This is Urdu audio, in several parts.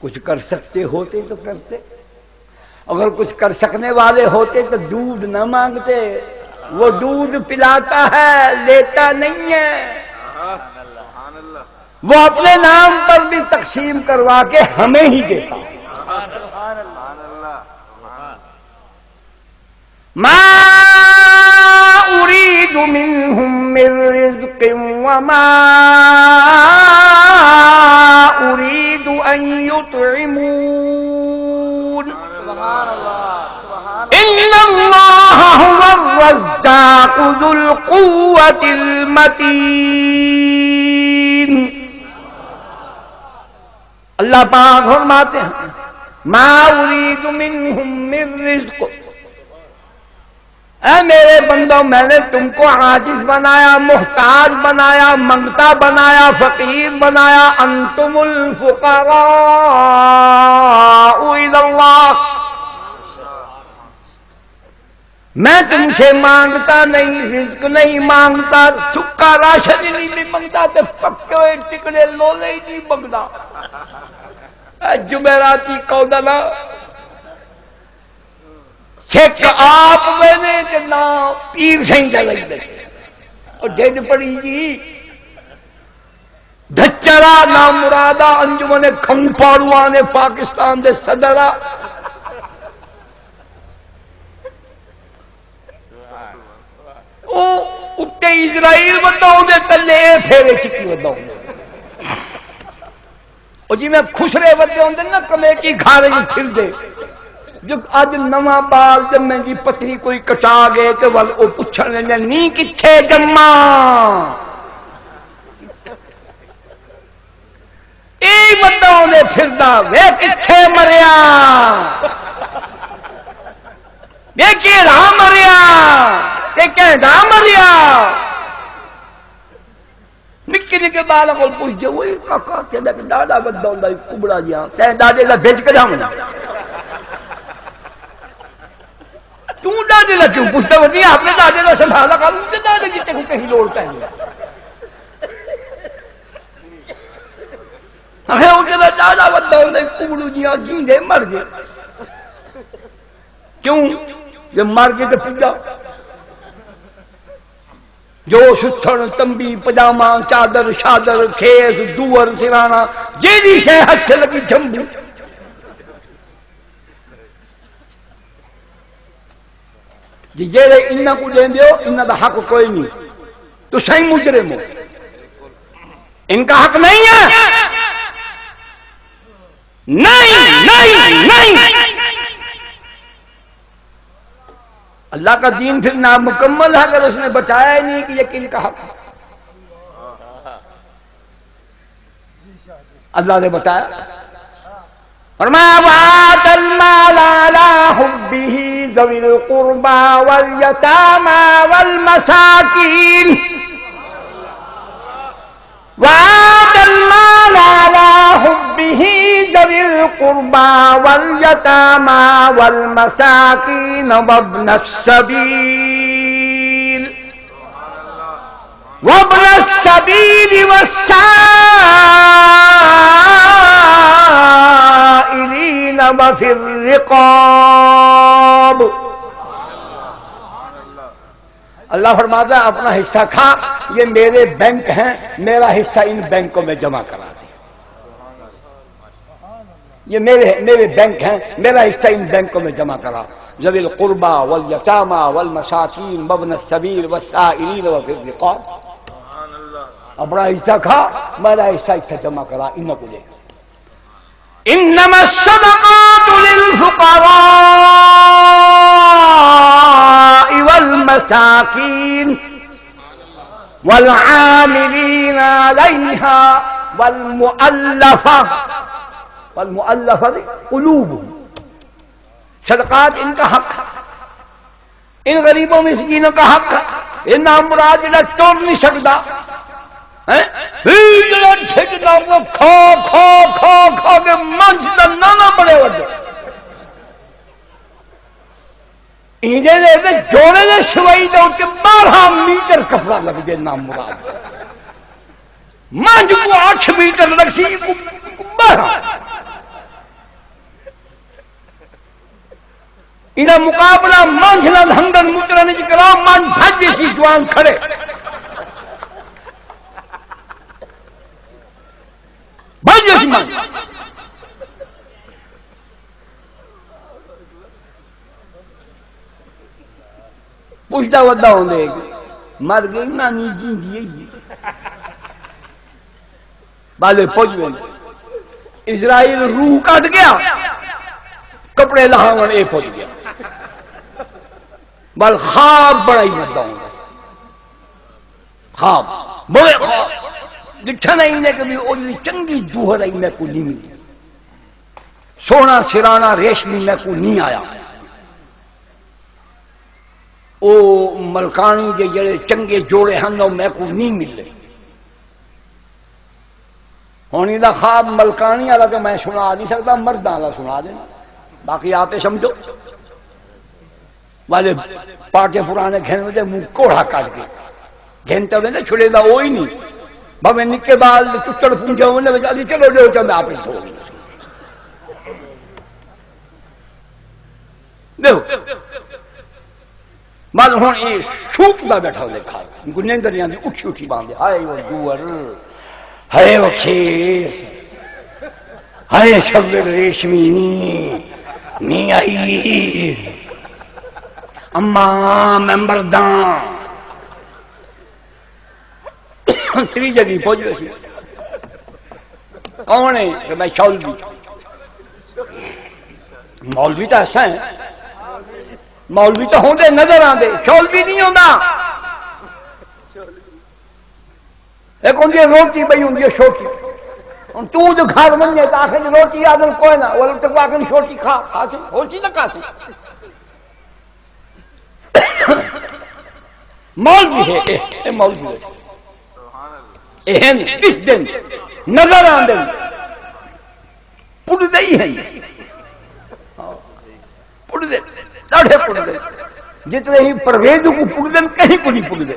کچھ کر سکتے ہوتے تو کرتے، اگر کچھ کر سکنے والے ہوتے تو دودھ نہ مانگتے. وہ دودھ پلاتا ہے، لیتا نہیں ہے. وہ اپنے نام پر بھی تقسیم کروا کے ہمیں ہی دیتا. ما اريد منهم من رزق وما اريد ان يطعمون ان الله هو الرزاق ذو القوة المتين. اللہ پاک فرماتے ہیں ما اريد منهم من رزق، اے میرے بندوں میں نے تم کو عاجز بنایا، محتاج بنایا، منگتا بنایا، فقیر بنایا. انتم الفقراء الی اللہ، میں تم سے مانگتا نہیں، رزق نہیں مانگتا، سکا راشن ہی نہیں منگتا، تو پکے ہوئے ٹکڑے لولے ہی نہیں منگتا. جمعراتی کودنا چھک آپ میں نے کہ نا پیر سہیں جلائی دے اور ڈیڈ پڑی جی دھچرا نام مرادہ انجمن کھنگ پاڑوان پاکستان دے صدرہ اٹھے اسرائیل بتاؤں دے تلے پھیرے چکی بتاؤں دے اور جی میں خسرے بتے ہوں دے نا کمیٹی کھارے جی پھر دے جو آج نواں بال جب میں جی پتری کوئی کٹا گئے تو وہ پچھڑ لینے نی کچھے جمع ای بتاؤں دے پھر دا وے کچھے مریا وے کی راہ مریا تے کہیں دا مریا نکی نکی بالا کو پوچھ جائے وہی کاکا تیرے کہ ڈاڈا بداؤں دا کبڑا جیا تیرے ڈاڈے دا بھیج کے جاؤں تو ڈاڈے دا کیوں پوچھتا وہ نہیں آپ نے ڈاڈے دا سنبھالا کہا مجھے ڈاڈے جیتے کو کہیں لوڑتا ہے آخر وہ کہتا ڈاڈا بداؤں دا کبڑو جیا جیندے مر گئے کیوں جب مر گئے تو پوچھا جو ستھڑ تمبی پجامہ چادر شادر کھیس جوور سرانا جیدی شے ہاتھ سے لگی جھمبو جی جیڑے انہاں کو دیں دیو انہاں دا حق کوئی نہیں تو صحیح مجرم ہو ان کا حق نہیں ہے نہیں نہیں نہیں اللہ کا دین پھر نامکمل ہے اگر اس نے بتایا ہی نہیں کہ یہ کن کا حق ہے اللہ نے بتایا فرمایا وآتَ الْمَالَ عَلَىٰ حُبِّهِ ذَوِي الْقُرْبَىٰ وَالْيَتَامَىٰ وَالْمَسَاكِينِ وآتَ المال على حبه ذوي القربى واليتامى والمساكين وابن السبيل والسائلين وفي الرقاب. اللہ فرماتا ہے اپنا حصہ کھا، یہ میرے بینک ہیں، میرا حصہ ان بینکوں میں جمع کرا دے. یہ میرے بینک ہیں، میرا حصہ ان بینکوں میں جمع کرا. ذوی القربى والیتامى والمساکین وابن السبیل والسائلین وفی الرقاب. اپنا حصہ کھا، میرا حصہ جمع کرا ان کو لے. انما الصدقات للفقراء والمساكين والعاملين عليها والمؤلفة قلوبهم. صدقات ان کا حق ہے، ان غریبوں مسکینوں کا حق ہے. یہ نام مراد جڑا توڑ نہیں سکتا کھا کھا کھا کھا کے منچ کا نانا بڑے وجہ جوڑے دے شوائی دے کے 12 میٹر کپڑا لگ جائے. نام مراد منج کو 8 میٹر لگ سی 12 ادھا مقابلہ مانجھنا دھنگن مترنے جی کرام مان بھج سی جوان کھڑے بھج سی مان پوچھتا ودا ہوں دے مر گئی نانی جین دیئے بالے پوچھ گئے اسرائیل روح کٹ گیا کپڑے لہاون اے پوچھ گیا بل خواب بڑا ہی مدہ ہوں خواب بڑے خواب دکھا نہیں نے کبھی اولی چنگی جوہر آئی میں کو نہیں ملی سونا سرانا ریشمی میں کو نہیں آیا او ملکانی کے جڑے چنگے جوڑے ہنو میں کو نہیں ملے ہونی دا خواب ملکانی والا تو میں سنا نہیں سکتا مرداں والا سنا دینا باقی آپ سمجھو والے پاکے پرانے گھن میں منہ کوڑا کاٹ کے گھنتے ہوئے نا چھڑے دا وہی نہیں بھاوے نکے بال چچڑ پونجا ہوئے بچا دی چلو جو چاہتے آپ چھوڑ دیکھو معلوم ہوں یہ شوپ دا بیٹھا ہوئے کھا ان کو نیندر یہاں دی اٹھی اٹھی باندھے ہائے وہ جوور ہائے وہ کھیس ہائے شبر ریشمی نہیں آئی اماں ممبردان تری جگہ پہنچ رہی کون ہے کہ میں شولوی مولوی تو ایسا ہے مولوی تو ہوندے نظر آندے شولوی نہیں ہوندا ایک ہوندی ہے روٹی بھئی ہوندی ہے شوٹی ان تو جو گھر بن جائے تو آخر روٹی آدھر کوئی نہ وہ تک آخر شوٹی کھا سی ہوچی نہ کھا سی مولوی ہے اے مولوی ہے اہن اس دن نظر آندے پڑھ دئی ہے پڑھ دے لاڑے پڑھ دے جتنے ہی پرویزوں کو پڑھ دیں کہیں کو نہیں پڑھ دے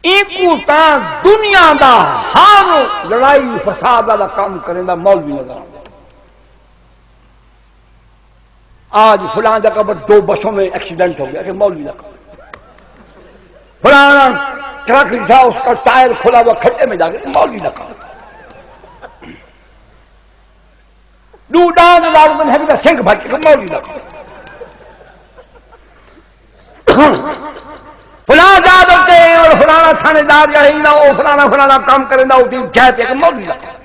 ایکو تا دنیا دا ہر لڑائی فساد والا کام کریں دا مولوی نظر آندے آج فلان جگہ پر 2 بسوں میں ایکسیڈنٹ ہو گیا کہ مولوی کا کام فلانا ٹرک تھا اس کا ٹائر کھلا ہوا کھڈے میں جا کے مولوی کا کام ڈان لاڑ میں ہے سنگھ بھائی کے مولوی کا کام فلاں داد ہوتے ہیں اور فلانا تھانے دار جڑے نہ وہ فلانا کام کرے نہ ہوتی جائے پہ مولوی کا کام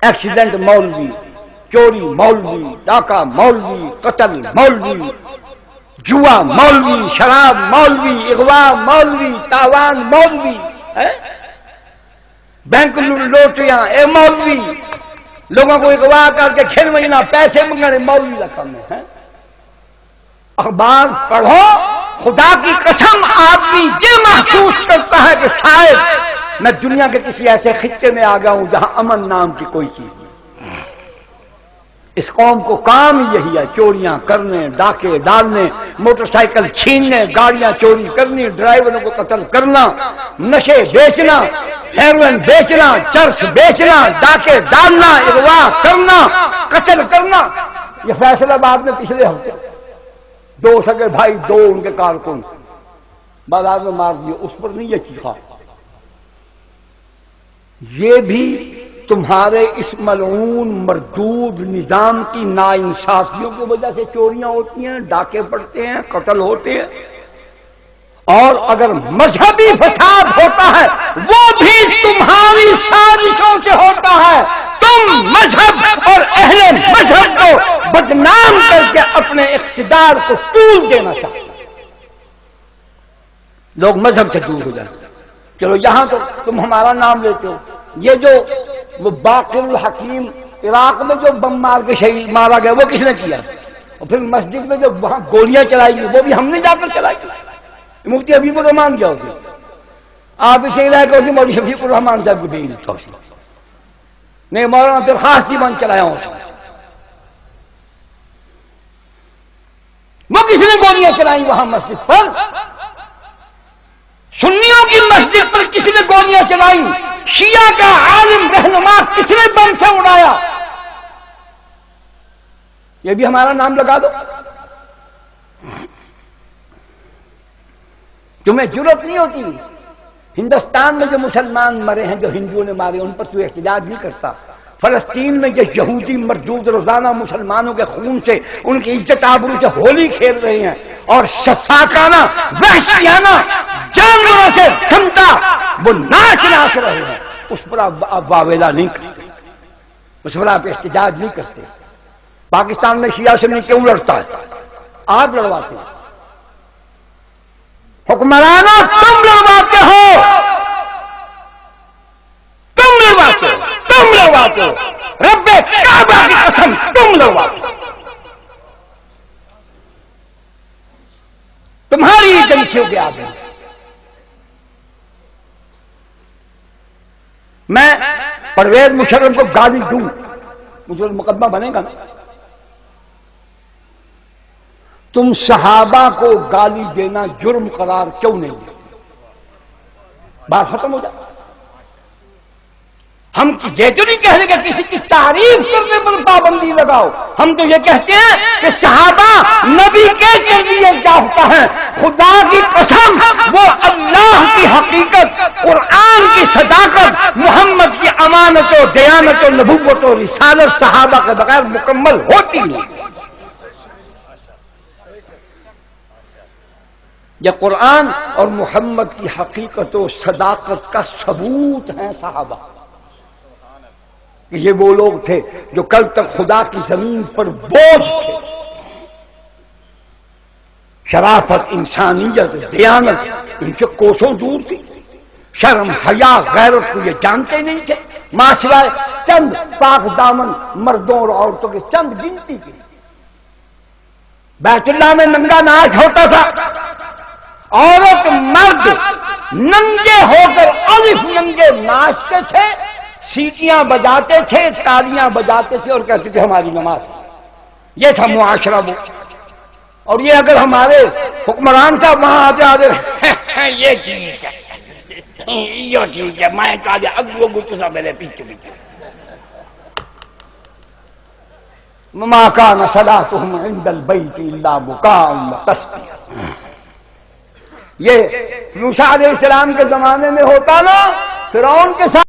ایکسیڈنٹ مولوی چوری مولوی ڈاکہ مولوی قتل مولوی جوا مولوی شراب مولوی اغوا مولوی تاوان مولوی بینک لوٹیاں اے مولوی لوگوں کو اغوا کر کے کھیل مہینہ پیسے منگنے مولوی کا کام ہے اخبار پڑھو خدا کی قسم آدمی یہ محسوس کرتا ہے کہ شاید میں دنیا کے کسی ایسے خطے میں آ گیا ہوں جہاں امن نام کی کوئی چیز نہیں اس قوم کو کام یہی ہے چوریاں کرنے ڈاکے ڈالنے موٹر سائیکل چھیننے گاڑیاں چوری کرنی ڈرائیوروں کو قتل کرنا نشے بیچنا ہیروئن بیچنا چرس بیچنا ڈاکے ڈالنا اغوا کرنا قتل کرنا یہ فیصلہ آباد میں پچھلے ہفتے 2 سگے بھائی 2 ان کے کارکن بازار میں مار دیے اس پر نہیں یہ چیخا یہ بھی تمہارے اس ملعون مردود نظام کی ناانصافیوں کی وجہ سے چوریاں ہوتی ہیں ڈاکے پڑتے ہیں قتل ہوتے ہیں اور اگر مذہبی فساد ہوتا ہے وہ بھی تمہاری سازشوں سے ہوتا ہے تم مذہب اور اہل مذہب کو بدنام کر کے اپنے اقتدار کو طول دینا چاہتے ہیں لوگ مذہب سے دور ہو جائیں چلو یہاں تو تم ہمارا نام لیتے ہو یہ جو وہ باقر الحکیم عراق میں جو بم مار کے شہید مارا گیا وہ کس نے کیا اور پھر مسجد میں جو وہاں گولیاں چلائی گئی وہ بھی ہم نے جا کر چلائی مفتی حبیب الرحمان کیا ہوتی آپ اسے رہے کہ مولوی شفیق الرحمان صاحب کو دے دیتا نہیں مولانا پھر خاص جیون چلایا ہوں وہ کس نے گولیاں چلائی وہاں مسجد پر سنیوں کی مسجد پر کسی نے گولیاں چلائی شیعہ کا عالم رہنما کس نے بم سے اڑایا؟ یہ بھی ہمارا نام لگا دو۔ تمہیں جرأت نہیں ہوتی؟ ہندوستان میں جو مسلمان مرے ہیں، جو ہندوؤں نے مارے، ان پر تو احتجاج نہیں کرتا؟ فلسطین میں جو یہودی مردود روزانہ مسلمانوں کے خون سے، ان کی عزت آبرو سے ہولی کھیل رہے ہیں، اور شفاقانہ وحشیانہ جانوروں سے گندا وہ ناچ رہے ہیں، اس پر آپ واویلا نہیں کرتے، اس پر آپ احتجاج نہیں کرتے۔ پاکستان میں شیعہ سنی کیوں لڑتا ہے؟ آپ لڑواتے ہیں، حکمرانوں تم لڑواتے ہو، تم لڑواتے ہو، تم لڑواتے ہو، رب کعبہ کی قسم تم لڑواتے ہو، تمہاری ایجنسیوں کے آدمی۔ میں پرویز مشرف کو گالی دوں، مجھے مقدمہ بنے گا نا؟ تم صحابہ کو گالی دینا جرم قرار کیوں نہیں دیتے؟ بات ختم ہو جائے۔ ہم یہ تو نہیں کہہ رہے کہ کسی کی تعریف کرنے پر پابندی لگاؤ، ہم تو یہ کہتے ہیں کہ صحابہ نبی کے ذریعے یافتہ ہیں، خدا کی قسم وہ اللہ کی حقیقت، قرآن کی صداقت، محمد کی امانت و دیانت و نبوت و رسالت صحابہ کے بغیر مکمل ہوتی نہیں۔ یہ قرآن اور محمد کی حقیقت و صداقت کا ثبوت ہیں صحابہ، کہ یہ وہ لوگ تھے جو کل تک خدا کی زمین پر بوجھ تھے، شرافت، انسانیت، دیانت ان سے کوسوں دور تھی، شرم، حیا، غیرت کو یہ جانتے نہیں تھے، ماں سوائے چند پاک دامن مردوں اور عورتوں کے چند گنتی کی۔ بیت اللہ میں ننگا ناچ ہوتا تھا، عورت مرد ننگے ہو کر الف ننگے ناچتے تھے، سیٹیاں بجاتے تھے، تالیاں بجاتے تھے اور کہتے تھے ہماری نماز۔ یہ تھا معاشرہ وہ۔ اور یہ اگر ہمارے حکمران صاحب وہاں آتے آتے یہ ٹھیک ہے، یہ ٹھیک ہے، میں کہا جا اگو گچو سا میرے پیچھے پیچھے ما کان صلاتهم عند البیت الا بکاء وتسدیہ۔ یہ موسیٰ علیہ السلام کے زمانے میں ہوتا نا، فرعون کے ساتھ